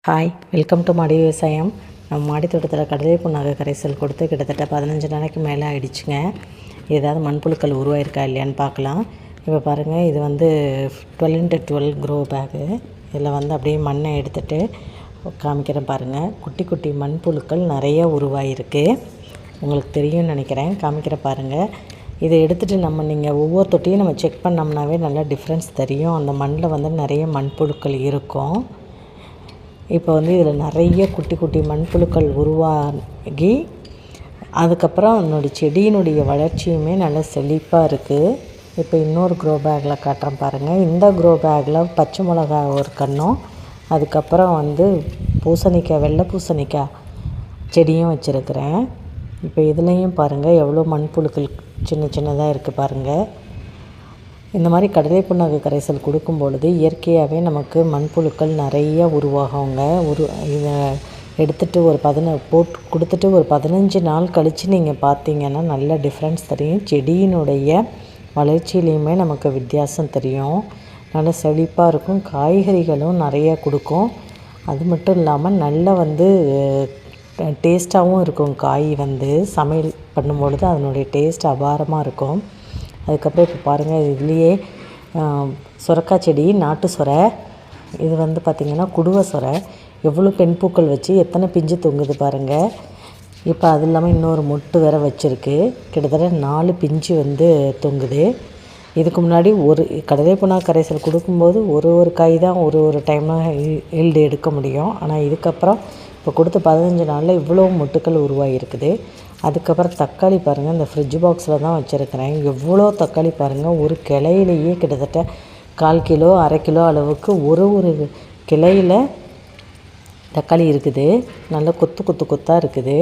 Hi, welcome to மாடி விவசாயம். நம்ம மாடி தோட்டத்தில் கடலை புண்ணாக்கு கரைசல் கொடுத்து கிட்டத்தட்ட 15 நாளைக்கு மேலே ஆகிடுச்சுங்க. ஏதாவது மண்புழுக்கள் உருவாயிருக்கா இல்லையான்னு பார்க்கலாம். இப்போ பாருங்கள், இது வந்து 12x12 க்ரோ பேக்கு. இதில் வந்து அப்படியே மண்ணை எடுத்துகிட்டு காமிக்கிறேன் பாருங்கள். குட்டி குட்டி மண்புழுக்கள் நிறைய உருவாகிருக்கு. உங்களுக்கு தெரியும்னு நினைக்கிறேன். காமிக்கிறேன் பாருங்கள். இதை எடுத்துகிட்டு நீங்கள் ஒவ்வொரு தொட்டியும் நம்ம செக் பண்ணோம்னாவே நல்லா டிஃப்ரென்ஸ் தெரியும். அந்த மண்ணில் வந்து நிறைய மண்புழுக்கள் இருக்கும். இப்போ வந்து இதில் நிறைய குட்டி குட்டி மண்புழுக்கள் உருவாகி அதுக்கப்புறம் என்னுடைய செடியினுடைய வளர்ச்சியுமே நல்லா செழிப்பாக இருக்குது. இப்போ இன்னொரு க்ரோ பேக்கில் காட்டுறேன் பாருங்கள். இந்த க்ரோ பேக்கில் பச்சை மிளகா ஒரு கன்றும், அதுக்கப்புறம் வந்து பூசணிக்காய், வெள்ளை பூசணிக்காய் செடியும் வச்சுருக்கிறேன். இப்போ இதுலேயும் பாருங்கள் எவ்வளோ மண்புழுக்கள் சின்ன சின்னதாக இருக்குது பாருங்கள். இந்த மாதிரி கடலை புண்ணாக்கு கரைசல் கொடுக்கும் பொழுது இயற்கையாகவே நமக்கு மண்புழுக்கள் நிறைய உருவாகுங்க. இதை எடுத்துகிட்டு ஒரு போட்டு கொடுத்துட்டு ஒரு 15 நாள் கழித்து நீங்கள் பார்த்தீங்கன்னா நல்ல டிஃப்ரென்ஸ் தெரியும். செடியினுடைய வளர்ச்சியிலையுமே நமக்கு வித்தியாசம் தெரியும். நல்ல செழிப்பாக இருக்கும். காய்கறிகளும் நிறைய கொடுக்கும். அது மட்டும் இல்லாமல் நல்ல வந்து டேஸ்ட்டாகவும் இருக்கும். காய் வந்து சமையல் பண்ணும்பொழுது அதனுடைய டேஸ்ட் அபாரமாக இருக்கும். அதுக்கப்புறம் இப்போ பாருங்கள், இதுலேயே சுரக்காய் செடி, நாட்டு சொரை, இது வந்து பார்த்திங்கன்னா குடுவை சொரை, எவ்வளோ பெண் பூக்கள் வச்சு எத்தனை பிஞ்சு தொங்குது பாருங்கள். இப்போ அது இல்லாமல் இன்னொரு மொட்டு வேறு வச்சுருக்கு. கிட்டத்தட்ட 4 பிஞ்சு வந்து தொங்குது. இதுக்கு முன்னாடி ஒரு கடலை புண்ணாக்கு கரைசல் கொடுக்கும்போது ஒரு காய் தான் ஒரு டைமாக ஈல்டு எடுக்க முடியும். ஆனால் இதுக்கப்புறம் இப்போ கொடுத்த 15 நாளில் இவ்வளோ மொட்டுக்கள் உருவாகிருக்குது. அதுக்கப்புறம் தக்காளி பாருங்கள், இந்த ஃப்ரிட்ஜ் பாக்ஸில் தான் வச்சுருக்கிறேன். எவ்வளோ தக்காளி பாருங்கள். ஒரு கிளையிலேயே கிட்டத்தட்ட 1/4 கிலோ 1/2 கிலோ அளவுக்கு ஒரு கிளையில் தக்காளி இருக்குது. நல்ல கொத்தாக இருக்குது.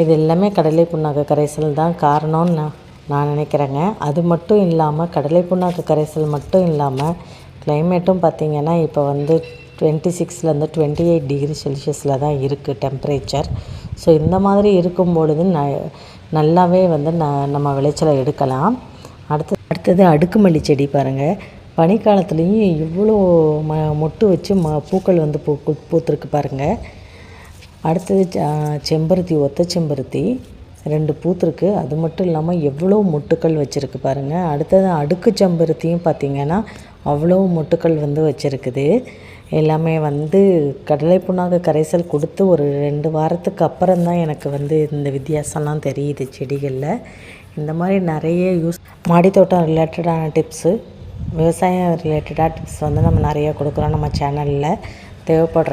இது எல்லாமே கடலை புண்ணாக்கு கரைசல் தான் காரணம்னு நான் நினைக்கிறேங்க. அது மட்டும் இல்லாமல் கடலை புண்ணாக்கு கரைசல் மட்டும் இல்லாமல் கிளைமேட்டும் பார்த்திங்கன்னா இப்போ வந்து 26லேருந்து 28 டிகிரி செல்சியஸில் தான் இருக்குது டெம்பரேச்சர். ஸோ இந்த மாதிரி இருக்கும் பொழுது நல்லாவே வந்து நம்ம விளைச்சலை எடுக்கலாம். அடுத்தது அடுக்குமல்லி செடி பாருங்கள். பனிக்காலத்துலேயும் இவ்வளோ மொட்டு வச்சு பூக்கள் வந்து பூத்துருக்கு பாருங்கள். அடுத்தது செம்பருத்தி, ஒத்த செம்பருத்தி 2 பூத்துருக்கு. அது மட்டும் இல்லாமல் எவ்வளோ மொட்டுக்கள் வச்சுருக்கு பாருங்கள். அடுத்தது அடுக்கு செம்பருத்தியும் பார்த்திங்கன்னா அவ்வளோ மொட்டுக்கள் வந்து வச்சுருக்குது. எல்லாமே வந்து கடலை புண்ணாக்கு கரைசல் கொடுத்து ஒரு 2 வாரத்துக்கு அப்புறம் தான் எனக்கு வந்து இந்த வித்தியாசம்லாம் தெரியுது செடிகளில். இந்த மாதிரி நிறைய மாடித்தோட்டம் ரிலேட்டடான டிப்ஸு, விவசாயம் ரிலேட்டடாக டிப்ஸ் வந்து நம்ம நிறைய கொடுக்குறோம் நம்ம சேனலில். தேவைப்படுற